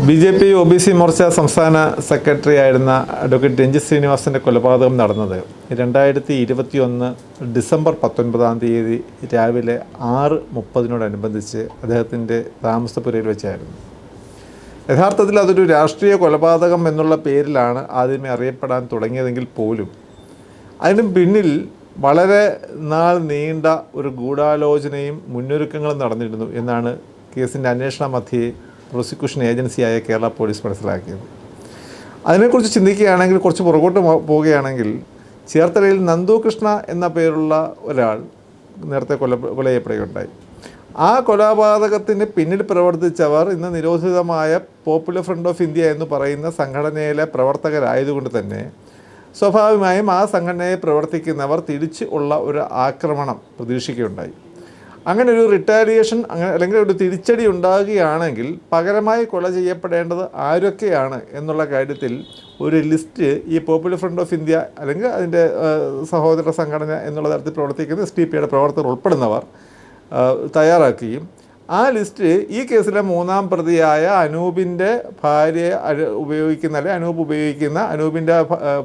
BJP. OBC. Morcha സംസ്ഥാന secretary ആയിരുന്ന advocate Ranjith ശ്രീനിവാസൻ്റെ കൊലപാതകം നടന്നത് 2021 ഡിസംബർ 19 രാവിലെ 6:30 അദ്ദേഹത്തിൻ്റെ താമസപുരയിൽ വെച്ചായിരുന്നു. യഥാർത്ഥത്തിൽ അതൊരു രാഷ്ട്രീയ കൊലപാതകം എന്നുള്ള പേരിലാണ് ആദ്യമേ അറിയപ്പെടാൻ തുടങ്ങിയതെങ്കിൽ പോലും അതിന് പിന്നിൽ വളരെ നാൾ നീണ്ട ഒരു ഗൂഢാലോചനയും മുന്നൊരുക്കങ്ങളും നടന്നിരുന്നു എന്നാണ് കേസിൻ്റെ അന്വേഷണ മധ്യേ പ്രോസിക്യൂഷൻ ഏജൻസിയായ കേരള പോലീസ് മനസ്സിലാക്കിയത്. അതിനെക്കുറിച്ച് ചിന്തിക്കുകയാണെങ്കിൽ കുറച്ച് പുറകോട്ട് പോവുകയാണെങ്കിൽ ചേർത്തലയിൽ നന്ദു കൃഷ്ണ എന്ന പേരുള്ള ഒരാൾ നേരത്തെ കൊല ചെയ്യപ്പെടുകയുണ്ടായി. ആ കൊലപാതകത്തിന് പിന്നിൽ പ്രവർത്തിച്ചവർ ഇന്ന് നിരോധിതമായ പോപ്പുലർ ഫ്രണ്ട് ഓഫ് ഇന്ത്യ എന്ന് പറയുന്ന സംഘടനയിലെ പ്രവർത്തകരായതുകൊണ്ട് തന്നെ സ്വാഭാവികമായും ആ സംഘടനയെ പ്രവർത്തിക്കുന്നവർ തിരിച്ച് ഉള്ള ഒരു ആക്രമണം പ്രതീക്ഷിക്കുകയുണ്ടായി. അങ്ങനെ ഒരു റിട്ടാലിയേഷൻ അല്ലെങ്കിൽ ഒരു തിരിച്ചടി ഉണ്ടാകുകയാണെങ്കിൽ പകരമായി കൊല ചെയ്യപ്പെടേണ്ടത് ആരൊക്കെയാണ് എന്നുള്ള കാര്യത്തിൽ ഒരു ലിസ്റ്റ് ഈ പോപ്പുലർ ഫ്രണ്ട് ഓഫ് ഇന്ത്യ അല്ലെങ്കിൽ അതിൻ്റെ സഹോദര സംഘടന എന്നുള്ള തരത്തിൽ പ്രവർത്തിക്കുന്ന STPയുടെ പ്രവർത്തകർ ഉൾപ്പെടുന്നവർ തയ്യാറാക്കുകയും ആ ലിസ്റ്റ് ഈ കേസിലെ മൂന്നാം പ്രതിയായ അനൂപിൻ്റെ ഭാര്യയെ അനൂപ് ഉപയോഗിക്കുന്ന അനൂപിൻ്റെ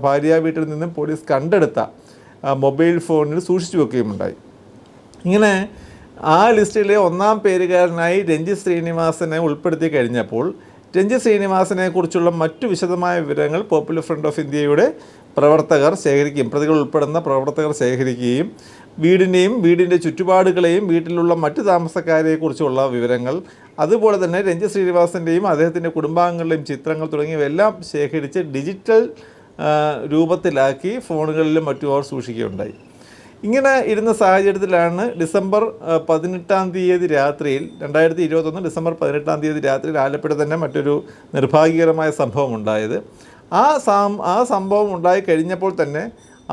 ഭാര്യ വീട്ടിൽ നിന്നും പോലീസ് കണ്ടെടുത്ത മൊബൈൽ ഫോണിൽ സൂക്ഷിച്ചു വെക്കുകയുമുണ്ടായി. ഇങ്ങനെ ആ ലിസ്റ്റിലെ ഒന്നാം പേരുകാരനായി രഞ്ജിത്ത് ശ്രീനിവാസനെ ഉൾപ്പെടുത്തി കഴിഞ്ഞപ്പോൾ രഞ്ജിത്ത് ശ്രീനിവാസനെക്കുറിച്ചുള്ള മറ്റു വിശദമായ വിവരങ്ങൾ പോപ്പുലർ ഫ്രണ്ട് ഓഫ് ഇന്ത്യയുടെ പ്രവർത്തകർ പ്രതികൾ ഉൾപ്പെടുന്ന പ്രവർത്തകർ ശേഖരിക്കുകയും വീടിൻ്റെ ചുറ്റുപാടുകളെയും വീട്ടിലുള്ള മറ്റു താമസക്കാരെക്കുറിച്ചുള്ള വിവരങ്ങൾ, അതുപോലെ തന്നെ രഞ്ജിത്ത് ശ്രീനിവാസൻ്റെയും അദ്ദേഹത്തിൻ്റെ കുടുംബാംഗങ്ങളുടെയും ചിത്രങ്ങൾ തുടങ്ങിയവയെല്ലാം ശേഖരിച്ച് ഡിജിറ്റൽ രൂപത്തിലാക്കി ഫോണുകളിലും മറ്റും അവർ സൂക്ഷിക്കുകയുണ്ടായി. ഇങ്ങനെ ഇരുന്ന സാഹചര്യത്തിലാണ് ഡിസംബർ 18 രാത്രിയിൽ 2021 ഡിസംബർ 18 രാത്രിയിൽ ആലപ്പുഴ തന്നെ മറ്റൊരു നിർഭാഗ്യകരമായ സംഭവം ഉണ്ടായത്. ആ സംഭവം ഉണ്ടായി കഴിഞ്ഞപ്പോൾ തന്നെ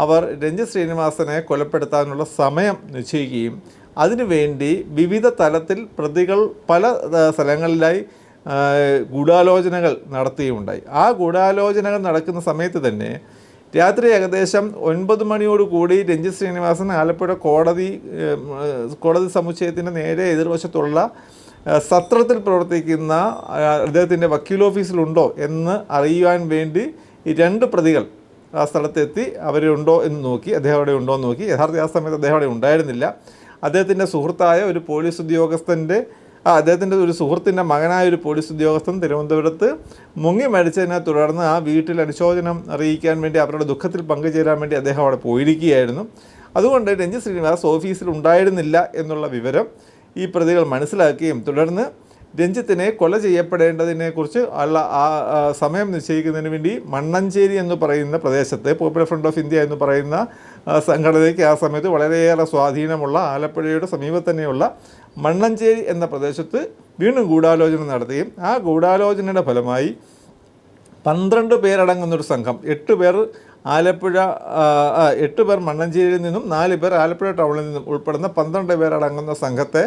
അവർ രഞ്ജിത്ത് ശ്രീനിവാസനെ കൊലപ്പെടുത്താനുള്ള സമയം നിശ്ചയിക്കുകയും അതിനുവേണ്ടി വിവിധ തലത്തിൽ പ്രതികൾ പല സ്ഥലങ്ങളിലായി ഗൂഢാലോചനകൾ നടത്തുകയുണ്ടായി. ആ ഗൂഢാലോചനകൾ നടക്കുന്ന സമയത്ത് തന്നെ രാത്രി ഏകദേശം 9 മണിയോടുകൂടി രഞ്ജിത്ത് ശ്രീനിവാസൻ ആലപ്പുഴ കോടതി സമുച്ചയത്തിൻ്റെ നേരെ എതിർവശത്തുള്ള സത്രത്തിൽ പ്രവർത്തിക്കുന്ന അദ്ദേഹത്തിൻ്റെ വക്കീൽ ഓഫീസിലുണ്ടോ എന്ന് അറിയുവാൻ വേണ്ടി ഈ 2 പ്രതികൾ ആ സ്ഥലത്തെത്തി അവരുണ്ടോ എന്ന് നോക്കി, അദ്ദേഹം അവിടെ ഉണ്ടോ എന്ന് നോക്കി. യഥാർത്ഥ ആ സമയത്ത് അദ്ദേഹം അവിടെ ഉണ്ടായിരുന്നില്ല. അദ്ദേഹത്തിൻ്റെ സുഹൃത്തായ ഒരു പോലീസ് ഉദ്യോഗസ്ഥൻ്റെ അദ്ദേഹത്തിൻ്റെ ഒരു സുഹൃത്തിൻ്റെ മകനായ ഒരു പോലീസ് ഉദ്യോഗസ്ഥൻ തിരുവനന്തപുരത്ത് മുങ്ങി മരിച്ചതിനെ തുടർന്ന് ആ വീട്ടിൽ അനുശോചനം അറിയിക്കാൻ വേണ്ടി അവരുടെ ദുഃഖത്തിൽ പങ്കുചേരാൻ വേണ്ടി അദ്ദേഹം അവിടെ പോയിരിക്കുകയായിരുന്നു. അതുകൊണ്ട് രഞ്ജിത്ത് ശ്രീനിവാസ് ഓഫീസിൽ ഉണ്ടായിരുന്നില്ല എന്നുള്ള വിവരം ഈ പ്രതികൾ മനസ്സിലാക്കുകയും തുടർന്ന് രഞ്ജിത്തിനെ കൊല ചെയ്യപ്പെടേണ്ടതിനെക്കുറിച്ച് ആ സമയം നിശ്ചയിക്കുന്നതിന് വേണ്ടി മണ്ണഞ്ചേരി എന്ന് പറയുന്ന പ്രദേശത്ത് പോപ്പുലർ ഫ്രണ്ട് ഓഫ് ഇന്ത്യ എന്ന് പറയുന്ന സംഘടനയ്ക്ക് ആ സമയത്ത് വളരെയേറെ സ്വാധീനമുള്ള ആലപ്പുഴയുടെ സമീപത്ത് തന്നെയുള്ള മണ്ണഞ്ചേരി എന്ന പ്രദേശത്ത് വീണ്ടും ഗൂഢാലോചന നടത്തുകയും ആ ഗൂഢാലോചനയുടെ ഫലമായി 12 പേരടങ്ങുന്നൊരു സംഘം, 8 പേർ മണ്ണഞ്ചേരിയിൽ നിന്നും 4 പേർ ആലപ്പുഴ ടൗണിൽ നിന്നും ഉൾപ്പെടുന്ന 12 പേരടങ്ങുന്ന സംഘത്തെ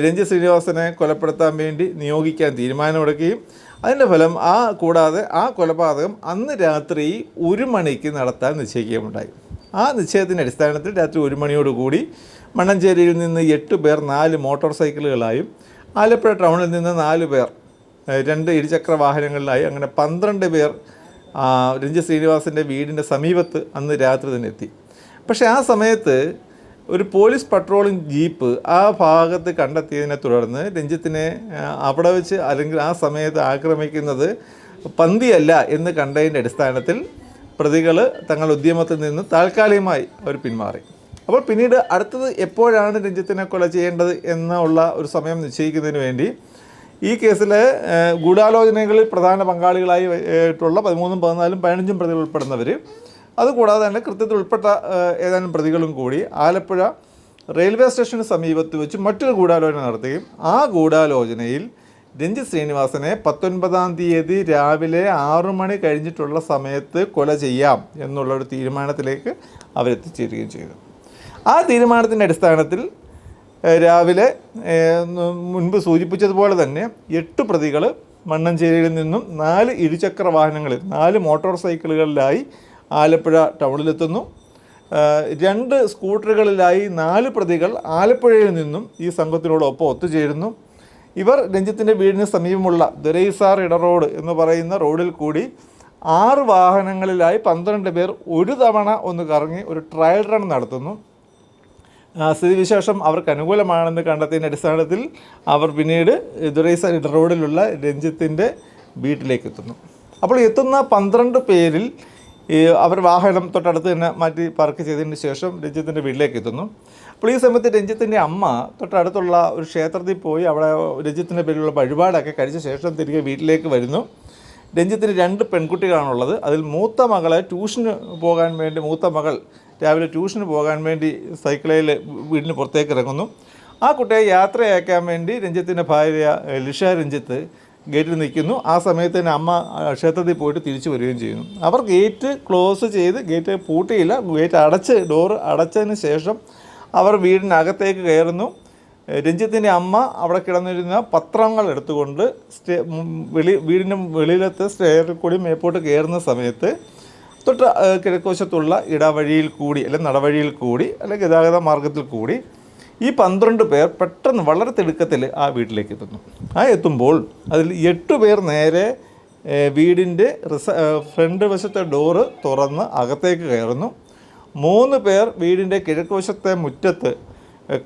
രഞ്ജിത്ത് ശ്രീനിവാസനെ കൊലപ്പെടുത്താൻ വേണ്ടി നിയോഗിക്കാൻ തീരുമാനമെടുക്കുകയും അതിൻ്റെ ഫലം കൂടാതെ ആ കൊലപാതകം അന്ന് രാത്രി 1 മണിക്ക് നടത്താൻ നിശ്ചയിക്കുകയുണ്ടായി. ആ നിശ്ചയത്തിൻ്റെ അടിസ്ഥാനത്തിൽ രാത്രി 1 മണിയോടുകൂടി മണ്ണഞ്ചേരിയിൽ നിന്ന് 8 പേർ 4 മോട്ടോർ സൈക്കിളുകളായും ആലപ്പുഴ ടൗണിൽ നിന്ന് 4 പേർ 2 ഇരുചക്ര വാഹനങ്ങളിലായി അങ്ങനെ 12 പേർ രഞ്ജിത്ത് ശ്രീനിവാസൻ്റെ വീടിൻ്റെ സമീപത്ത് അന്ന് രാത്രി തന്നെ എത്തി. പക്ഷേ ആ സമയത്ത് ഒരു പോലീസ് പട്രോളിംഗ് ജീപ്പ് ആ ഭാഗത്ത് കണ്ടെത്തിയതിനെ തുടർന്ന് രഞ്ജിത്തിനെ അവിടെ വെച്ച് അല്ലെങ്കിൽ ആ സമയത്ത് ആക്രമിക്കുന്നത് പന്തിയല്ല എന്ന് കണ്ടതിൻ്റെ അടിസ്ഥാനത്തിൽ പ്രതികൾ തങ്ങളുടെ ഉദ്യമത്തിൽ നിന്ന് താൽക്കാലികമായി അവർ പിന്മാറി. അപ്പോൾ പിന്നീട് അടുത്തത് എപ്പോഴാണ് രഞ്ജിത്തിനെ കൊല ചെയ്യേണ്ടത് എന്നുള്ള ഒരു സമയം നിശ്ചയിക്കുന്നതിന് വേണ്ടി ഈ കേസിലെ ഗൂഢാലോചനകളിൽ പ്രധാന പങ്കാളികളായി ആയിട്ടുള്ള 13, 14, 15 പ്രതികൾ ഉൾപ്പെടുന്നവർ, അതുകൂടാതെ തന്നെ കൃത്യത്തിൽ ഉൾപ്പെട്ട ഏതാനും പ്രതികളും കൂടി ആലപ്പുഴ റെയിൽവേ സ്റ്റേഷന് സമീപത്ത് വെച്ച് മറ്റൊരു ഗൂഢാലോചന നടത്തുകയും ആ ഗൂഢാലോചനയിൽ രഞ്ജിത്ത് ശ്രീനിവാസനെ 19 രാവിലെ 6 മണി കഴിഞ്ഞിട്ടുള്ള സമയത്ത് കൊല ചെയ്യാം എന്നുള്ളൊരു തീരുമാനത്തിലേക്ക് അവരെത്തിച്ചേരുകയും ചെയ്തു. ആ തീരുമാനത്തിൻ്റെ അടിസ്ഥാനത്തിൽ രാവിലെ മുൻപ് സൂചിപ്പിച്ചതുപോലെ തന്നെ 8 പ്രതികൾ മണ്ണഞ്ചേരിയിൽ നിന്നും 4 ഇരുചക്ര വാഹനങ്ങളിൽ 4 മോട്ടോർ സൈക്കിളുകളിലായി ആലപ്പുഴ ടൗണിലെത്തുന്നു. 2 സ്കൂട്ടറുകളിലായി 4 പ്രതികൾ ആലപ്പുഴയിൽ നിന്നും ഈ സംഘത്തിനോടൊപ്പം ഒത്തുചേരുന്നു. ഇവർ രഞ്ജിത്തിൻ്റെ വീടിന് സമീപമുള്ള ദുരൈസാർ ഇടറോഡ് എന്ന് പറയുന്ന റോഡിൽ കൂടി 6 വാഹനങ്ങളിലായി 12 പേർ ഒരു തവണ ഒന്ന് കറങ്ങി ഒരു ട്രയൽ റൺ നടത്തുന്നു. സ്ഥിതിവിശേഷം അവർക്ക് അനുകൂലമാണെന്ന് കണ്ടെത്തിയതിൻ്റെ അടിസ്ഥാനത്തിൽ അവർ പിന്നീട് ദുരൈസാർ ഇടറോഡിലുള്ള രഞ്ജിത്തിൻ്റെ വീട്ടിലേക്ക് എത്തുന്നു. അപ്പോൾ എത്തുന്ന 12 പേരിൽ അവർ വാഹനം തൊട്ടടുത്ത് തന്നെ മാറ്റി പാർക്ക് ചെയ്തതിന് ശേഷം രഞ്ജിത്തിൻ്റെ വീട്ടിലേക്ക് എത്തുന്നു. അപ്പോൾ ഈ സമയത്ത് രഞ്ജിത്തിൻ്റെ അമ്മ തൊട്ടടുത്തുള്ള ഒരു ക്ഷേത്രത്തിൽ പോയി അവിടെ രഞ്ജിത്തിൻ്റെ പേരിലുള്ള വഴിപാടൊക്കെ കഴിച്ച ശേഷം തിരികെ വീട്ടിലേക്ക് വരുന്നു. രഞ്ജിത്തിന് 2 പെൺകുട്ടികളാണുള്ളത്. അതിൽ മൂത്ത മകൾ രാവിലെ ട്യൂഷന് പോകാൻ വേണ്ടി സൈക്കിളിൽ വീടിന് പുറത്തേക്ക് ഇറങ്ങുന്നു. ആ കുട്ടിയെ യാത്രയാക്കാൻ വേണ്ടി രഞ്ജിത്തിൻ്റെ ഭാര്യ ലിഷ രഞ്ജിത്ത് ഗേറ്റിൽ നിൽക്കുന്നു. ആ സമയത്ത് തന്നെ അമ്മ ക്ഷേത്രത്തിൽ പോയിട്ട് തിരിച്ചു വരികയും ചെയ്യുന്നു. അവർ ഗേറ്റ് ക്ലോസ് ചെയ്ത്, ഗേറ്റ് പൂട്ടിയില്ല, ഗേറ്റ് ഡോറ് അടച്ചതിന് ശേഷം അവർ വീടിനകത്തേക്ക് കയറുന്നു. രഞ്ജിത്തിൻ്റെ അമ്മ അവിടെ കിടന്നിരുന്ന പത്രങ്ങൾ എടുത്തുകൊണ്ട് വീടിൻ്റെ വെളിയിലത്തെ സ്റ്റെയറിൽ കൂടി മേപ്പോട്ട് കയറുന്ന സമയത്ത് തൊട്ട് കിഴക്കുവശത്തുള്ള ഇടവഴിയിൽ കൂടി അല്ലെങ്കിൽ നടവഴിയിൽ കൂടി അല്ലെങ്കിൽ ഗതാഗത മാർഗത്തിൽ കൂടി ഈ 12 പേർ പെട്ടെന്ന് വളരെ തിടുക്കത്തിൽ ആ വീട്ടിലേക്ക് എത്തുന്നു. എത്തുമ്പോൾ അതിൽ 8 പേർ നേരെ വീടിൻ്റെ ഫ്രണ്ട് വശത്തെ ഡോറ് തുറന്ന് അകത്തേക്ക് കയറുന്നു. 3 പേർ വീടിൻ്റെ കിഴക്കുവശത്തെ മുറ്റത്ത്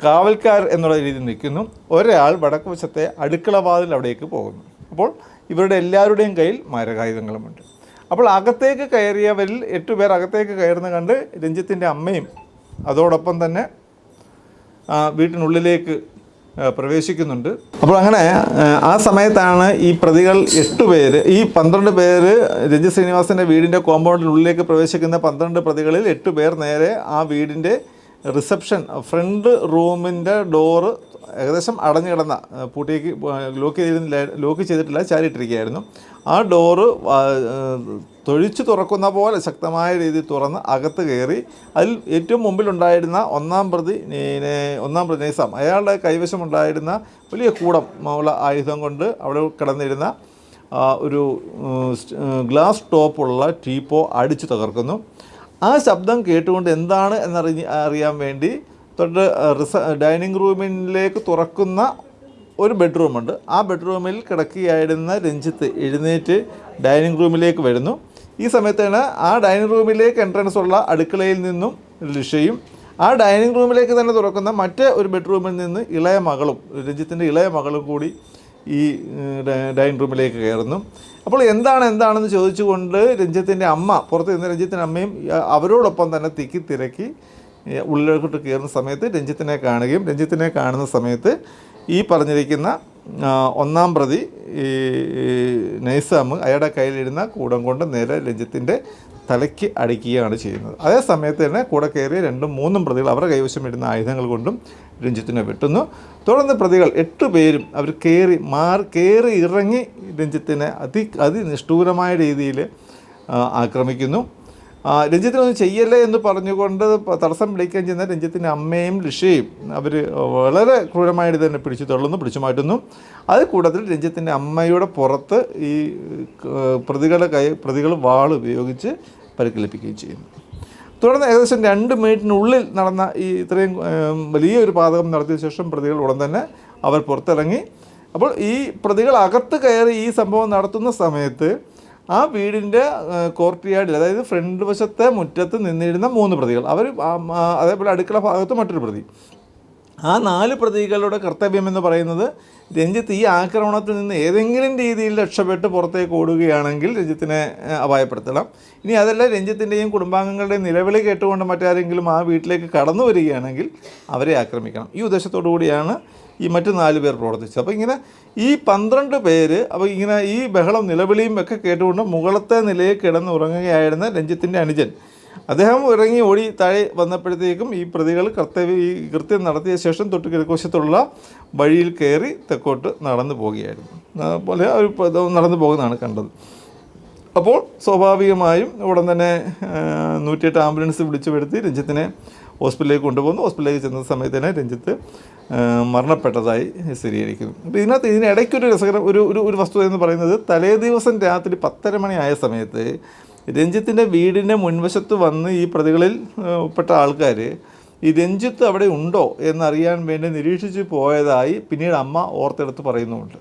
കാവൽക്കാർ എന്നുള്ള രീതിയിൽ നിൽക്കുന്നു. ഒരാൾ വടക്ക് വശത്തെ അടുക്കള വാതിൽ അവിടേക്ക് പോകുന്നു. അപ്പോൾ ഇവരുടെ എല്ലാവരുടെയും കയ്യിൽ മാരകായുധങ്ങളുമുണ്ട്. അപ്പോൾ അകത്തേക്ക് കയറിയവരിൽ 8 പേർ അകത്തേക്ക് കയറുന്ന കണ്ട് രഞ്ജിത്തിൻ്റെ അമ്മയും അതോടൊപ്പം തന്നെ വീട്ടിനുള്ളിലേക്ക് പ്രവേശിക്കുന്നുണ്ട്. അപ്പോൾ അങ്ങനെ ആ സമയത്താണ് ഈ പ്രതികൾ 8 പേര്, ഈ 12 പേര് രഞ്ജിത്ത് ശ്രീനിവാസൻ്റെ വീടിൻ്റെ കോമ്പൗണ്ടിനുള്ളിലേക്ക് പ്രവേശിക്കുന്ന 12 പ്രതികളിൽ 8 പേർ നേരെ ആ വീടിൻ്റെ റിസപ്ഷൻ ഫ്രണ്ട് റൂമിൻ്റെ ഡോറ് ഏകദേശം അടഞ്ഞു കിടന്ന പൂട്ടിയേക്ക് ലോക്ക് ചെയ്തിട്ടില്ല, ചാരിയിട്ടിരിക്കുകയായിരുന്നു. ആ ഡോറ് തൊഴിച്ചു തുറക്കുന്ന പോലെ ശക്തമായ രീതിയിൽ തുറന്ന് അകത്ത് കയറി അതിൽ ഏറ്റവും മുമ്പിലുണ്ടായിരുന്ന ഒന്നാം പ്രതി നൈസാം, അയാളുടെ കൈവശമുണ്ടായിരുന്ന വലിയ കൂടം ഉള്ള ആയുധം കൊണ്ട് അവിടെ കിടന്നിരുന്ന ഒരു ഗ്ലാസ് ടോപ്പുള്ള ടീപ്പോ അടിച്ചു തകർക്കുന്നു. ആ ശബ്ദം കേട്ടുകൊണ്ട് എന്താണ് അറിയാൻ വേണ്ടി തൊട്ട് ഡൈനിങ് റൂമിലേക്ക് തുറക്കുന്ന ഒരു ബെഡ്റൂമുണ്ട്. ആ ബെഡ്റൂമിൽ കിടക്കുകയായിരുന്ന രഞ്ജിത്ത് എഴുന്നേറ്റ് ഡൈനിങ് റൂമിലേക്ക് വരുന്നു. ഈ സമയത്താണ് ആ ഡൈനിങ് റൂമിലേക്ക് എൻട്രൻസ് ഉള്ള അടുക്കളയിൽ നിന്നും ലിഷയും ആ ഡൈനിങ് റൂമിലേക്ക് തന്നെ തുറക്കുന്ന മറ്റേ ഒരു ബെഡ്റൂമിൽ നിന്ന് രഞ്ജിത്തിൻ്റെ ഇളയ മകളും കൂടി ഈ ഡൈനിങ് റൂമിലേക്ക് കയറുന്നു. അപ്പോൾ എന്താണെന്ന് ചോദിച്ചുകൊണ്ട് രഞ്ജിത്തിൻ്റെ അമ്മ പുറത്ത് നിന്ന് രഞ്ജിത്തിൻ്റെ അമ്മയും അവരോടൊപ്പം തന്നെ തിരക്കി ഉള്ളിലോട്ട് കയറുന്ന സമയത്ത് രഞ്ജിത്തിനെ കാണുന്ന സമയത്ത് ഈ പറഞ്ഞിരിക്കുന്ന ഒന്നാം പ്രതി നൈസാം അയാളുടെ കയ്യിലിരുന്ന കൂടം കൊണ്ട് നേരെ രഞ്ജിത്തിൻ്റെ തലയ്ക്ക് അടിക്കുകയാണ് ചെയ്യുന്നത്. അതേ സമയത്ത് തന്നെ കൂടെ കയറിയ 2-3 പ്രതികൾ അവരുടെ കൈവശം ഇടുന്ന ആയുധങ്ങൾ കൊണ്ടും രഞ്ജിത്തിനെ വെട്ടുന്നു. തുടർന്ന് പ്രതികൾ 8 പേരും അവർ കയറി ഇറങ്ങി രഞ്ജിത്തിനെ അതിനിഷ്ഠൂരമായ രീതിയിൽ ആക്രമിക്കുന്നു. രഞ്ജിത്തിനൊന്നും ചെയ്യല്ലേ എന്ന് പറഞ്ഞുകൊണ്ട് തടസ്സം പിടിക്കാൻ ചെയ്യുന്ന രഞ്ജിത്തിൻ്റെ അമ്മയും ലിഷയും അവർ വളരെ ക്രൂരമായിട്ട് തന്നെ പിടിച്ചു മാറ്റുന്നു. അത് കൂട്ടത്തിൽ രഞ്ജിത്തിൻ്റെ അമ്മയുടെ പുറത്ത് ഈ പ്രതികൾ വാൾ ഉപയോഗിച്ച് പരിക്കേൽപ്പിക്കുകയും ചെയ്യുന്നു. തുടർന്ന് ഏകദേശം 2 മിനിറ്റിനുള്ളിൽ നടന്ന ഈ ഇത്രയും വലിയൊരു പാതകം നടത്തിയ ശേഷം പ്രതികൾ ഉടൻ തന്നെ അവർ പുറത്തിറങ്ങി. അപ്പോൾ ഈ പ്രതികൾ അകത്ത് കയറി ഈ സംഭവം നടത്തുന്ന സമയത്ത് ആ വീടിൻ്റെ കോർട്ട്യാർഡിൽ, അതായത് ഫ്രണ്ട് വശത്തെ മുറ്റത്ത് നിന്നിരുന്ന 3 പ്രതികൾ, അതേപോലെ അടുക്കള ഭാഗത്ത് മറ്റൊരു പ്രതി, ആ 4 പ്രതികളുടെ കർത്തവ്യം എന്ന് പറയുന്നത് രഞ്ജിത്ത് ഈ ആക്രമണത്തിൽ നിന്ന് ഏതെങ്കിലും രീതിയിൽ രക്ഷപ്പെട്ട് പുറത്തേക്ക് ഓടുകയാണെങ്കിൽ രഞ്ജിത്തിനെ അപായപ്പെടുത്തണം. ഇനി അതല്ല, രഞ്ജിത്തിൻ്റെയും കുടുംബാംഗങ്ങളുടെയും നിലവിളി കേട്ടുകൊണ്ട് മറ്റാരെങ്കിലും ആ വീട്ടിലേക്ക് കടന്നു വരികയാണെങ്കിൽ അവരെ ആക്രമിക്കണം. ഈ ഉദ്ദേശത്തോടു കൂടിയാണ് ഈ മറ്റ് 4 പേർ പ്രവർത്തിച്ചത്. അപ്പോൾ ഇങ്ങനെ ഈ 12 പേര് ഇങ്ങനെ ഈ ബഹളം നിലവിളിയും ഒക്കെ കേട്ടുകൊണ്ട് മുകളത്തെ നിലയിൽ കിടന്നുറങ്ങുകയായിരുന്ന രഞ്ജിത്തിൻ്റെ അനുജൻ അദ്ദേഹം ഇറങ്ങി ഓടി താഴെ വന്നപ്പോഴത്തേക്കും ഈ പ്രതികൾ കൃത്യം നടത്തിയ ശേഷം തൊട്ട് കിഴക്കുവശത്തുള്ള വഴിയിൽ കയറി തെക്കോട്ട് നടന്നു പോവുകയായിരുന്നു. നടന്നു പോകുന്നതാണ് കണ്ടത്. അപ്പോൾ സ്വാഭാവികമായും ഉടൻ തന്നെ 108 ആംബുലൻസ് വിളിച്ചു വരുത്തി രഞ്ജിത്തിനെ ഹോസ്പിറ്റലിലേക്ക് കൊണ്ടുപോകുന്നു. ഹോസ്പിറ്റലിലേക്ക് ചെന്ന സമയത്ത് തന്നെ രഞ്ജിത്ത് മരണപ്പെട്ടതായി സ്ഥിരീകരിക്കുന്നു. അപ്പോൾ ഇതിനിടയ്ക്കൊരു രസകരം ഒരു വസ്തുത എന്ന് പറയുന്നത്, തലേ ദിവസം രാത്രി 10:30 മണി ആയ സമയത്ത് രഞ്ജിത്തിൻ്റെ വീടിൻ്റെ മുൻവശത്ത് വന്ന് ഈ പ്രതികളിൽ പെട്ട ആൾക്കാർ ഈ രഞ്ജിത്ത് അവിടെ ഉണ്ടോ എന്നറിയാൻ വേണ്ടി നിരീക്ഷിച്ച് പോയതായി പിന്നീട് അമ്മ ഓർത്തെടുത്ത് പറയുന്നുമുണ്ട്.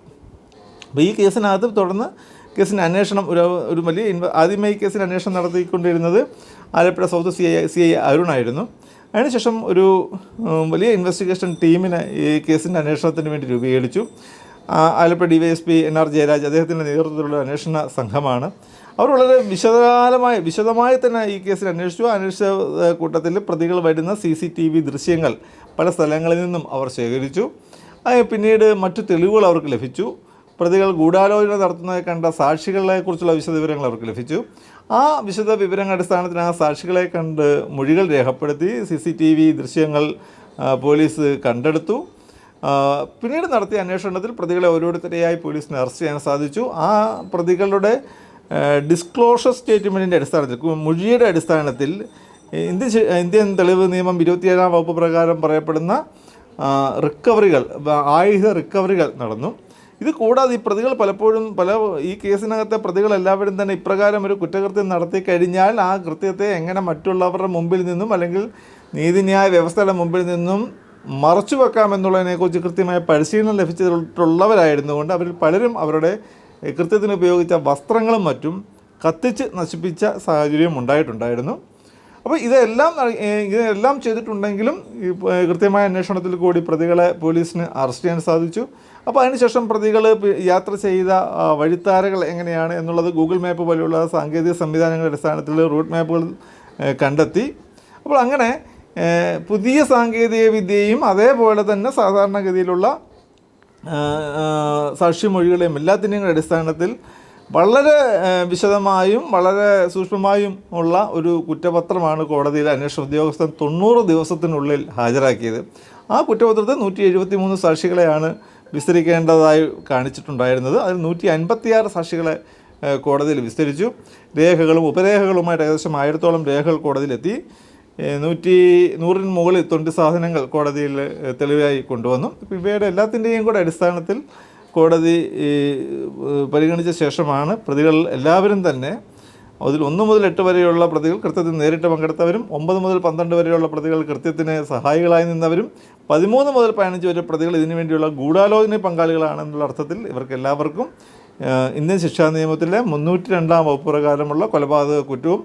അപ്പോൾ ഈ കേസിനകത്ത് തുടർന്ന് കേസിൻ്റെ അന്വേഷണം ഒരു വലിയ ആദ്യമായി കേസിന് അന്വേഷണം നടത്തിക്കൊണ്ടിരുന്നത് ആലപ്പുഴ സൗത്ത് സി ഐ അരുണായിരുന്നു. അതിനുശേഷം ഒരു വലിയ ഇൻവെസ്റ്റിഗേഷൻ ടീമിനെ ഈ കേസിൻ്റെ അന്വേഷണത്തിന് വേണ്ടി രൂപീകരിച്ചു. ആലപ്പുഴ DYSP NR ജയരാജ് അദ്ദേഹത്തിൻ്റെ നേതൃത്വത്തിലുള്ള അന്വേഷണ സംഘമാണ്. അവർ വളരെ വിശദമായി തന്നെ ഈ കേസിൽ അന്വേഷിച്ചു. അന്വേഷിച്ച കൂട്ടത്തിൽ പ്രതികൾ വരുന്ന CCTV ദൃശ്യങ്ങൾ പല സ്ഥലങ്ങളിൽ നിന്നും അവർ ശേഖരിച്ചു. പിന്നീട് മറ്റു തെളിവുകൾ അവർക്ക് ലഭിച്ചു. പ്രതികൾ ഗൂഢാലോചന നടത്തുന്നതായി കണ്ട സാക്ഷികളെക്കുറിച്ചുള്ള വിശദവിവരങ്ങൾ അവർക്ക് ലഭിച്ചു. ആ വിശദ വിവരങ്ങളുടെ അടിസ്ഥാനത്തിൽ ആ സാക്ഷികളെ കണ്ട് മൊഴികൾ രേഖപ്പെടുത്തി. CCTV ദൃശ്യങ്ങൾ പോലീസ് കണ്ടെടുത്തു. പിന്നീട് നടത്തിയ അന്വേഷണത്തിൽ പ്രതികളെ ഓരോരുത്തരെയായി പോലീസിന് അറസ്റ്റ് ചെയ്യാൻ സാധിച്ചു. ആ പ്രതികളുടെ ഡിസ്ക്ലോഷർ സ്റ്റേറ്റ്മെൻറ്റിൻ്റെ അടിസ്ഥാനത്തിൽ, മൊഴിയുടെ അടിസ്ഥാനത്തിൽ ഇന്ത്യൻ തെളിവ് നിയമം 27-ാം വകുപ്പ് പ്രകാരം പറയപ്പെടുന്ന ആയുധ റിക്കവറികൾ നടന്നു. ഇത് കൂടാതെ ഈ പ്രതികൾ പലപ്പോഴും ഈ കേസിനകത്തെ പ്രതികളെല്ലാവരും തന്നെ ഇപ്രകാരം ഒരു കുറ്റകൃത്യം നടത്തി കഴിഞ്ഞാൽ ആ കൃത്യത്തെ എങ്ങനെ മറ്റുള്ളവരുടെ മുമ്പിൽ നിന്നും അല്ലെങ്കിൽ നീതിന്യായ വ്യവസ്ഥയുടെ മുമ്പിൽ നിന്നും മറച്ചു വെക്കാമെന്നുള്ളതിനെക്കുറിച്ച് കൃത്യമായ പരിശീലനം ലഭിച്ചിട്ടുള്ളവരായിരുന്നുകൊണ്ട് അവരിൽ പലരും അവരുടെ കൃത്യത്തിന് ഉപയോഗിച്ച വസ്ത്രങ്ങളും മറ്റും കത്തിച്ച് നശിപ്പിച്ച സാഹചര്യം ഉണ്ടായിട്ടുണ്ടായിരുന്നു. അപ്പോൾ ഇതെല്ലാം ചെയ്തിട്ടുണ്ടെങ്കിലും ഈ കൃത്യമായ അന്വേഷണത്തിൽ കൂടി പ്രതികളെ പോലീസിന് അറസ്റ്റ് ചെയ്യാൻ സാധിച്ചു. അപ്പോൾ അതിനുശേഷം പ്രതികൾ യാത്ര ചെയ്ത വഴിത്താരകൾ എങ്ങനെയാണ് എന്നുള്ളത് ഗൂഗിൾ മാപ്പ് പോലെയുള്ള സാങ്കേതിക സംവിധാനങ്ങളുടെ അടിസ്ഥാനത്തിൽ റൂട്ട് മാപ്പുകൾ കണ്ടെത്തി. അപ്പോൾ അങ്ങനെ പുതിയ സാങ്കേതിക വിദ്യയും അതേപോലെ തന്നെ സാധാരണഗതിയിലുള്ള സാക്ഷിമൊഴികളെയും എല്ലാത്തിൻ്റെയും അടിസ്ഥാനത്തിൽ വളരെ വിശദമായും വളരെ സൂക്ഷ്മമായും ഉള്ള ഒരു കുറ്റപത്രമാണ് കോടതിയിലെ അന്വേഷണ ഉദ്യോഗസ്ഥൻ 90 ദിവസത്തിനുള്ളിൽ ഹാജരാക്കിയത്. ആ കുറ്റപത്രത്തിൽ 173 സാക്ഷികളെയാണ് വിസ്തരിക്കേണ്ടതായി കാണിച്ചിട്ടുണ്ടായിരുന്നത്. അതിൽ 156 സാക്ഷികളെ കോടതിയിൽ വിസ്തരിച്ചു. രേഖകളും ഉപരേഖകളുമായിട്ട് ഏകദേശം 1000-ഓളം രേഖകൾ കോടതിയിലെത്തി. 100-ന് മുകളിൽ തൊണ്ടി സാധനങ്ങൾ കോടതിയിൽ തെളിവായി കൊണ്ടുവന്നു. ഇവയുടെ എല്ലാത്തിൻ്റെയും കൂടെ അടിസ്ഥാനത്തിൽ കോടതി പരിഗണിച്ച ശേഷമാണ് പ്രതികൾ എല്ലാവരും തന്നെ അതിൽ 1 മുതൽ 8 വരെയുള്ള പ്രതികൾ കൃത്യത്തിന് നേരിട്ട് പങ്കെടുത്തവരും 9 മുതൽ 12 വരെയുള്ള പ്രതികൾ കൃത്യത്തിന് സഹായികളായി നിന്നവരും 13 മുതൽ 15 വരെ പ്രതികൾ ഇതിനു വേണ്ടിയുള്ള ഗൂഢാലോചന പങ്കാളികളാണെന്നുള്ള അർത്ഥത്തിൽ ഇവർക്ക് എല്ലാവർക്കും ഇന്ത്യൻ ശിക്ഷാ നിയമത്തിലെ 302-ാം വകുപ്പ് പ്രകാരമുള്ള കൊലപാതക കുറ്റവും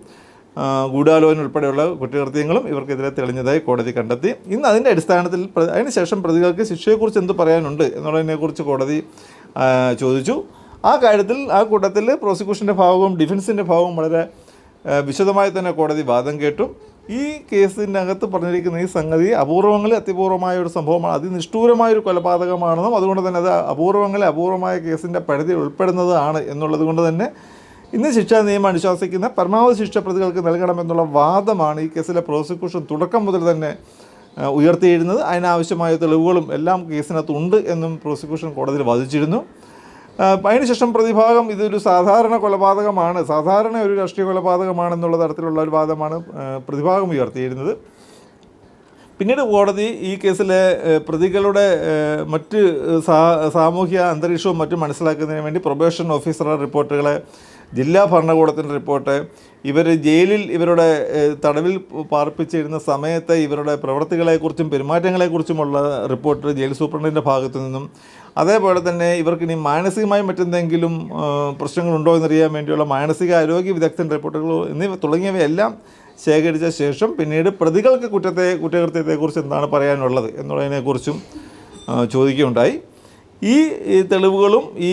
ഗൂഢാലോചന ഉൾപ്പെടെയുള്ള കുറ്റകൃത്യങ്ങളും ഇവർക്കെതിരെ തെളിഞ്ഞതായി കോടതി കണ്ടെത്തി. ഇന്ന് അതിൻ്റെ അടിസ്ഥാനത്തിൽ അതിനുശേഷം പ്രതികൾക്ക് ശിക്ഷയെക്കുറിച്ച് എന്ത് പറയാനുണ്ട് എന്നുള്ളതിനെക്കുറിച്ച് കോടതി ചോദിച്ചു. ആ കൂട്ടത്തിൽ പ്രോസിക്യൂഷൻ്റെ ഭാഗവും ഡിഫൻസിൻ്റെ ഭാഗവും വളരെ വിശദമായി തന്നെ കോടതി വാദം കേട്ടു. ഈ കേസിനകത്ത് പറഞ്ഞിരിക്കുന്ന ഈ സംഗതി അപൂർവങ്ങളിൽ അത്യപൂർവമായ ഒരു സംഭവമാണ്. അതിനിഷ്ഠൂരമായൊരു കൊലപാതകമാണെന്നും അതുകൊണ്ട് തന്നെ അത് അപൂർവമായ കേസിൻ്റെ പരിധി ഉൾപ്പെടുന്നതാണ് എന്നുള്ളത് കൊണ്ട് തന്നെ ഇന്ന് ശിക്ഷാ നിയമം അനുശാസിക്കുന്ന പരമാവധി ശിക്ഷ പ്രതികൾക്ക് നൽകണമെന്നുള്ള വാദമാണ് ഈ കേസിലെ പ്രോസിക്യൂഷൻ തുടക്കം മുതൽ തന്നെ ഉയർത്തിയിരുന്നത്. അതിനാവശ്യമായ തെളിവുകളും എല്ലാം കേസിനകത്ത് ഉണ്ട് എന്നും പ്രോസിക്യൂഷൻ കോടതിയിൽ വാദിച്ചിരുന്നു. അതിനുശേഷം പ്രതിഭാഗം ഇതൊരു സാധാരണ കൊലപാതകമാണ്, സാധാരണ ഒരു രാഷ്ട്രീയ കൊലപാതകമാണെന്നുള്ള തരത്തിലുള്ള ഒരു വാദമാണ് പ്രതിഭാഗം ഉയർത്തിയിരുന്നത്. പിന്നീട് കോടതി ഈ കേസിലെ പ്രതികളുടെ മറ്റ് സാമൂഹ്യ അന്തരീക്ഷവും മറ്റും മനസ്സിലാക്കുന്നതിന് വേണ്ടി പ്രൊബേഷൻ ഓഫീസറുടെ റിപ്പോർട്ടുകളെ, ജില്ലാ ഭരണകൂടത്തിൻ്റെ റിപ്പോർട്ട്, ഇവർ ജയിലിൽ ഇവരുടെ തടവിൽ പാർപ്പിച്ചിരുന്ന സമയത്തെ ഇവരുടെ പ്രവൃത്തികളെക്കുറിച്ചും പെരുമാറ്റങ്ങളെക്കുറിച്ചുമുള്ള റിപ്പോർട്ട് ജയിൽ സൂപ്രണ്ടിൻ്റെ ഭാഗത്തു നിന്നും, അതേപോലെ തന്നെ ഇവർക്കിനി മാനസികമായി മറ്റെന്തെങ്കിലും പ്രശ്നങ്ങളുണ്ടോ എന്നറിയാൻ വേണ്ടിയുള്ള മാനസിക ആരോഗ്യ വിദഗ്ധൻ്റെ റിപ്പോർട്ടുകൾ തുടങ്ങിയവയെല്ലാം ശേഖരിച്ച ശേഷം പിന്നീട് പ്രതികൾക്ക് കുറ്റകൃത്യത്തെക്കുറിച്ച് എന്താണ് പറയാനുള്ളത് എന്നുള്ളതിനെക്കുറിച്ചും ചോദിക്കുകയുണ്ടായി. ഈ തെളിവുകളും ഈ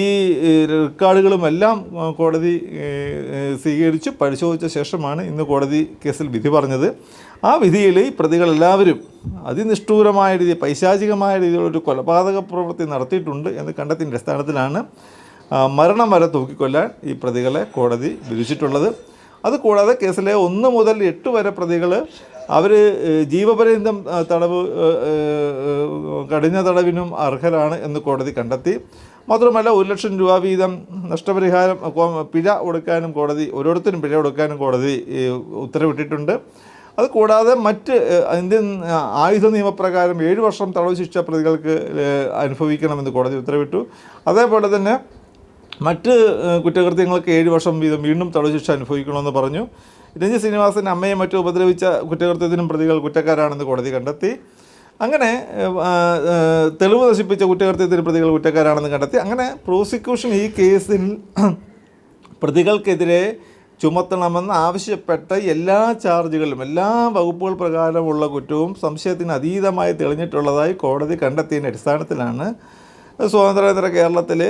റെക്കോർഡുകളും എല്ലാം കോടതി സ്വീകരിച്ച് പരിശോധിച്ച ശേഷമാണ് ഇന്ന് കോടതി കേസിൽ വിധി പറഞ്ഞത്. ആ വിധിയിൽ ഈ പ്രതികളെല്ലാവരും അതിനിഷ്ഠൂരമായ രീതി, പൈശാചികമായ രീതിയിലൊരു കൊലപാതക പ്രവൃത്തി നടത്തിയിട്ടുണ്ട് എന്ന് കണ്ടെത്തിയ അടിസ്ഥാനത്തിലാണ് മരണം വരെ തൂക്കിക്കൊല്ലാൻ ഈ പ്രതികളെ കോടതി വിധിച്ചിട്ടുള്ളത്. അതുകൂടാതെ കേസിലെ 1 മുതൽ 8 വരെ പ്രതികൾ അവർ ജീവപര്യന്തം കഠിന തടവിനും അർഹരാണ് എന്ന് കോടതി കണ്ടെത്തി. മാത്രമല്ല 1 ലക്ഷം രൂപ വീതം നഷ്ടപരിഹാരം പിഴ കൊടുക്കാനും കോടതി, ഓരോരുത്തരും പിഴ കൊടുക്കാനും കോടതി ഉത്തരവിട്ടിട്ടുണ്ട്. അതുകൂടാതെ മറ്റ് ഇന്ത്യൻ ആയുധ നിയമപ്രകാരം 7 വർഷം തടവ് ശിക്ഷ പ്രതികൾക്ക് അനുഭവിക്കണമെന്ന് കോടതി ഉത്തരവിട്ടു. അതേപോലെ തന്നെ മറ്റ് കുറ്റകൃത്യങ്ങൾക്ക് 7 വർഷം വീതം വീണ്ടും തടവ് ശിക്ഷ അനുഭവിക്കണമെന്ന് പറഞ്ഞു. രഞ്ജിത്ത് ശ്രീനിവാസൻ്റെ അമ്മയെ മറ്റും ഉപദ്രവിച്ച കുറ്റകൃത്യത്തിനും പ്രതികൾ കുറ്റക്കാരാണെന്ന് കോടതി കണ്ടെത്തി. അങ്ങനെ തെളിവ് നശിപ്പിച്ച കുറ്റകൃത്യത്തിന് പ്രതികൾ കുറ്റക്കാരാണെന്ന് കണ്ടെത്തി. അങ്ങനെ പ്രോസിക്യൂഷൻ ഈ കേസിൽ പ്രതികൾക്കെതിരെ ചുമത്തണമെന്ന് ആവശ്യപ്പെട്ട എല്ലാ ചാർജുകളിലും എല്ലാ വകുപ്പുകൾ പ്രകാരമുള്ള കുറ്റവും സംശയത്തിന് അതീതമായി തെളിഞ്ഞിട്ടുള്ളതായി കോടതി കണ്ടെത്തിയതിൻ്റെ അടിസ്ഥാനത്തിലാണ് സ്വാതന്ത്ര്യാനന്തര കേരളത്തിൽ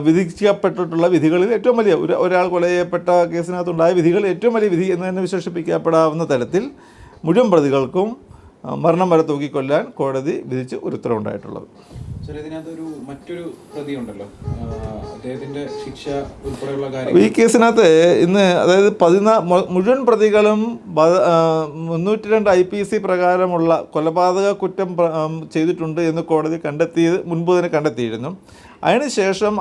വിധിക്കപ്പെട്ടിട്ടുള്ള വിധികളിൽ ഏറ്റവും വലിയ ഒരാൾ കൊല ചെയ്യപ്പെട്ട കേസിനകത്തുണ്ടായ വിധികൾ ഏറ്റവും വലിയ വിധി എന്ന് തന്നെ വിശേഷിപ്പിക്കപ്പെടാവുന്ന തരത്തിൽ മുഴുവൻ പ്രതികൾക്കും മരണം വരെ തൂക്കിക്കൊല്ലാൻ കോടതി വിധിച്ച് ഒരു ഉത്തരവുണ്ടായിട്ടുള്ളത്. മറ്റൊരു പ്രതി ഉണ്ടല്ലോ, അദ്ദേഹത്തിന്റെ ശിക്ഷ ഉൾപ്പെടെയുള്ള കാര്യം ഈ കേസിനകത്ത് ഇന്ന് അതായത് മുഴുവൻ പ്രതികളും 302 IPC പ്രകാരമുള്ള കൊലപാതക കുറ്റം ചെയ്തിട്ടുണ്ട് എന്ന് കോടതി മുൻപ് തന്നെ കണ്ടെത്തിയിരുന്നു. അതിനുശേഷം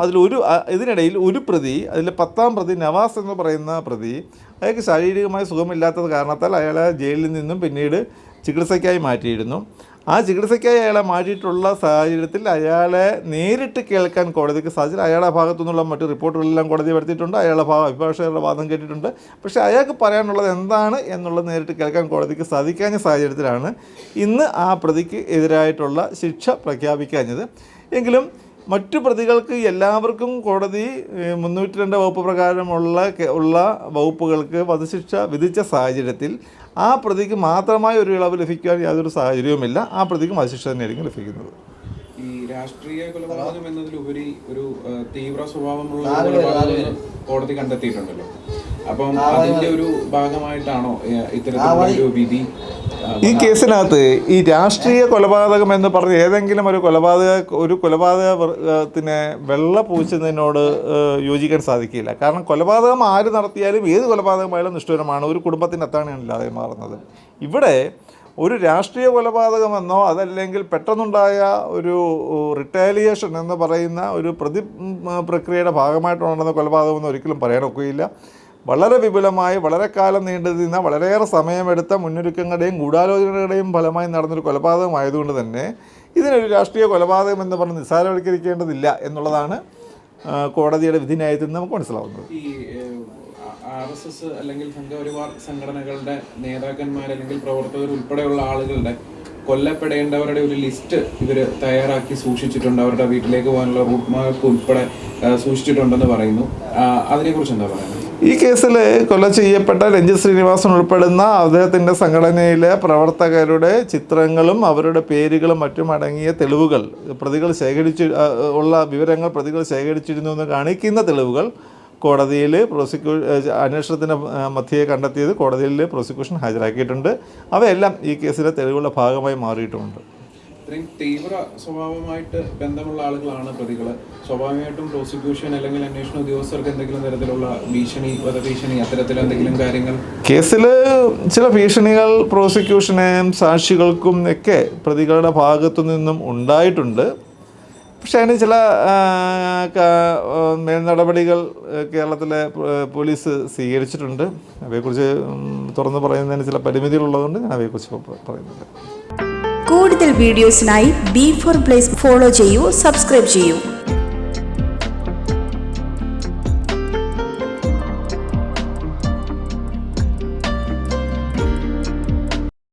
ഇതിനിടയിൽ ഒരു പ്രതി, അതിൽ 10ാം പ്രതി നവാസ് എന്ന് പറയുന്ന പ്രതി, അയാൾക്ക് ശാരീരികമായി സുഖമില്ലാത്തത് കാരണത്താൽ അയാളെ ജയിലിൽ നിന്നും പിന്നീട് ചികിത്സയ്ക്കായി മാറ്റിയിരുന്നു. ആ ചികിത്സയ്ക്കായി അയാളെ മാറ്റിയിട്ടുള്ള സാഹചര്യത്തിൽ അയാളെ നേരിട്ട് കേൾക്കാൻ കോടതിക്ക് സാധിച്ചില്ല. അയാളുടെ ഭാഗത്തു നിന്നുള്ള മറ്റ് റിപ്പോർട്ടുകളെല്ലാം കോടതി വരുത്തിയിട്ടുണ്ട്, അയാളുടെ അഭിഭാഷകരുടെ വാദം കേട്ടിട്ടുണ്ട്. പക്ഷേ അയാൾക്ക് പറയാനുള്ളത് എന്താണ് എന്നുള്ളത് നേരിട്ട് കേൾക്കാൻ കോടതിക്ക് സാധിക്കാഞ്ഞ സാഹചര്യത്തിലാണ് ഇന്ന് ആ പ്രതിക്ക് എതിരായിട്ടുള്ള ശിക്ഷ പ്രഖ്യാപിക്കാഞ്ഞത്. എങ്കിലും മറ്റു പ്രതികൾക്ക് എല്ലാവർക്കും കോടതി 302 വകുപ്പ് പ്രകാരമുള്ള വകുപ്പുകൾക്ക് വധശിക്ഷ വിധിച്ച സാഹചര്യത്തിൽ ആ പ്രതിക്ക് മാത്രമായി ഒരു ഇളവ് ലഭിക്കാൻ യാതൊരു സാഹചര്യവുമില്ല. ആ പ്രതിക്ക് വധശിക്ഷ തന്നെയായിരിക്കും ലഭിക്കുന്നത്. ഈ രാഷ്ട്രീയ കൊലപാതകം എന്നതിലുപരി ഒരു തീവ്ര സ്വഭാവമുള്ള കൊലപാതകം കോടതി കണ്ടെത്തിയിട്ടുണ്ടല്ലോ. അപ്പം അതിന്റെ ഒരു ഭാഗമായിട്ടാണോ ഇത്തരത്തിലുള്ള ഒരു വിധി? ഈ കേസിനകത്ത് ഈ രാഷ്ട്രീയ കൊലപാതകം എന്ന് പറഞ്ഞ് ഏതെങ്കിലും ഒരു കൊലപാതകത്തിന് വെള്ള പൂശുന്നതിനോട് യോജിക്കാൻ സാധിക്കില്ല. കാരണം കൊലപാതകം ആര് നടത്തിയാലും ഏത് കൊലപാതകമായാലും നിഷ്ഠൂരമാണ്, ഒരു കുടുംബത്തിൻ്റെ അത്താണിയല്ലാതെ മാറുന്നത്. ഇവിടെ ഒരു രാഷ്ട്രീയ കൊലപാതകമെന്നോ അതല്ലെങ്കിൽ പെട്ടെന്നുണ്ടായ ഒരു റിട്ടാലിയേഷൻ എന്ന് പറയുന്ന ഒരു പ്രക്രിയയുടെ ഭാഗമായിട്ടുണ്ടെന്ന കൊലപാതകമെന്ന് ഒരിക്കലും പറയാൻ ഒക്കുകയില്ല. വളരെ വിപുലമായി വളരെ കാലം നീണ്ടു നിന്ന വളരെയേറെ സമയമെടുത്ത മുന്നൊരുക്കങ്ങളുടെയും ഗൂഢാലോചനകളുടെയും ഫലമായി നടന്നൊരു കൊലപാതകമായതുകൊണ്ട് തന്നെ ഇതിനൊരു രാഷ്ട്രീയ കൊലപാതകം എന്ന് പറഞ്ഞ് നിസ്സാരവൽക്കരിക്കേണ്ടതില്ല എന്നുള്ളതാണ് കോടതിയുടെ വിധിന്യായത്തിൽ നിന്ന് നമുക്ക് മനസ്സിലാവുന്നത്. ഈ RSS അല്ലെങ്കിൽ സംഘപരിവാർ സംഘടനകളുടെ നേതാക്കന്മാർ അല്ലെങ്കിൽ പ്രവർത്തകർ ഉൾപ്പെടെയുള്ള ആളുകളുടെ കൊല്ലപ്പെടേണ്ടവരുടെ ഒരു ലിസ്റ്റ് ഇവർ തയ്യാറാക്കി സൂക്ഷിച്ചിട്ടുണ്ട്. അവരുടെ വീട്ടിലേക്ക് പോകാനുള്ള റൂട്ട് മാപ്പ് ഉൾപ്പെടെ സൂക്ഷിച്ചിട്ടുണ്ടെന്ന് പറയുന്നു. അതിനെക്കുറിച്ച് എന്താ പറയുന്നത്? ഈ കേസിൽ കൊല ചെയ്യപ്പെട്ട രഞ്ജിത്ത് ശ്രീനിവാസൻ ഉൾപ്പെടുന്ന അദ്ദേഹത്തിൻ്റെ സംഘടനയിലെ പ്രവർത്തകരുടെ ചിത്രങ്ങളും അവരുടെ പേരുകളും മറ്റും അടങ്ങിയ തെളിവുകൾ വിവരങ്ങൾ പ്രതികൾ ശേഖരിച്ചിരുന്നു എന്ന് കാണിക്കുന്ന തെളിവുകൾ കോടതിയിൽ അന്വേഷണത്തിൻ്റെ മധ്യയെ കണ്ടെത്തിയത് കോടതിയിൽ പ്രോസിക്യൂഷൻ ഹാജരാക്കിയിട്ടുണ്ട്. അവയെല്ലാം ഈ കേസിലെ തെളിവുകളുടെ ഭാഗമായി മാറിയിട്ടുമുണ്ട്. ഇത്രയും തീവ്ര സ്വഭാവമായിട്ട് ബന്ധമുള്ള ആളുകളാണ് പ്രതികൾ. സ്വാഭാവികമായിട്ടും പ്രോസിക്യൂഷൻ അല്ലെങ്കിൽ അന്വേഷണ ഉദ്യോഗസ്ഥർക്ക് എന്തെങ്കിലും തരത്തിലുള്ള വധഭീഷണി അത്തരത്തിൽ എന്തെങ്കിലും കാര്യങ്ങൾ കേസിൽ ചില ഭീഷണികൾ പ്രോസിക്യൂഷനും സാക്ഷികൾക്കും ഒക്കെ പ്രതികളുടെ ഭാഗത്തു നിന്നും ഉണ്ടായിട്ടുണ്ട്. പക്ഷേ അതിന് ചില മേൽനടപടികൾ കേരളത്തിലെ പോലീസ് സ്വീകരിച്ചിട്ടുണ്ട്. അവയെക്കുറിച്ച് തുറന്നു പറയുന്നതിന് ചില പരിമിതികളുള്ളതുകൊണ്ട് ഞാൻ അവയെക്കുറിച്ച് പറയുന്നില്ല. കൂടുതൽ വീഡിയോസിനായി B4 Blaze ഫോളോ ചെയ്യൂ, സബ്സ്ക്രൈബ് ചെയ്യൂ.